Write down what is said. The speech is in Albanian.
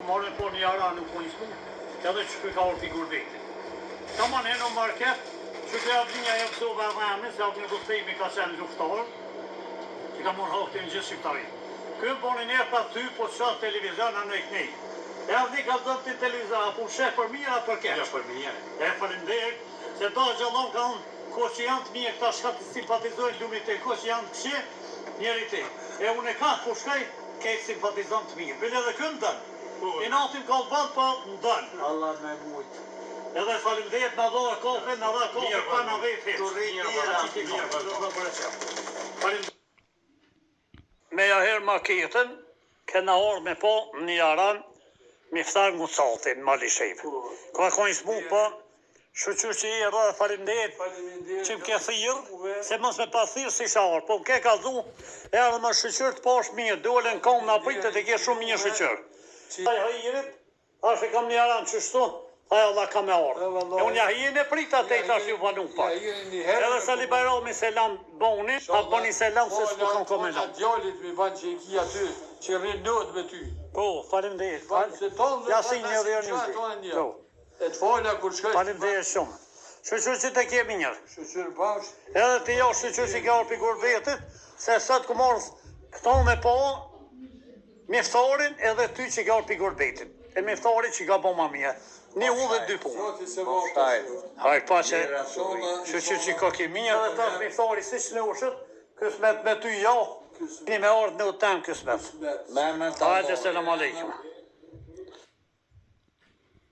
marrën po një ara nuk po nismu, edhe që ka orë figurbetit. Ka ma në në market, që ka abdinja e pësove e dhemi, se abdinja të thejmi ka qenë luftar, që ka morë haftë në gjithë shqiptari. Këmë po në njerë pa ty, po të shatë televizor në nëjtë nej. E abdi ka dhëmë të televizor, apo shef për mirë, apo për kesh. Ja, për mirë. E falenderë, se da gjallon ka unë, ko që janë të mirë, këta shka të simpatizojnë lumit e ko që janë të këshë, njeri te. E unë e ka, po shkaj, kejtë simpatizon të mirë. Bile dhe këmë dënë. I natim ka të banë, pa më dënë. Allah me mujtë. Edhe falimderit në dhoë kofe, në dha kofe, pa në vejtë heqë. Me jaherë maketën, këna orë me po një aran, mi fëtar në catin, mali shejpë. Ka kojnë s'mu po, shëqyr që i e rrë falimderit, që më ke thirë, se mos me pa thirë si sharë, po më ke ka dhu, e edhe më shëqyr të pash mirë, dole në kom në apritët e ke shumë një shëqyr. Hajirit, ashtë e kam një aran qështu, Haja Allah ka me orë. E unë jahirin e prita të i tash ju panu pak. Edhe se liberomi selam boni, a boni selam se s'po kam komendat. A djallit me banë që i ki aty, që rrinë nëtë me ty. Po, falim dhe jetë. Ja si një dhe një dhe. E të falja kur shkaj. Falim dhe jetë shumë. Shëqyr që të kemi njërë. Shëqyr bashkë. Edhe të jo shëqyr që ka orë për gurbetit, se sot ku morë këto me po, miftarin edhe ty që ka orë për gurbetit. E miftarit që ka po ma mje. Një u dhe dy punë. Hajë pa që që ka kemi edhe ta miftari si që në ushët, kësmet me ty jo, një me ardhë në u temë kësmet. Hajde, selam aleikum.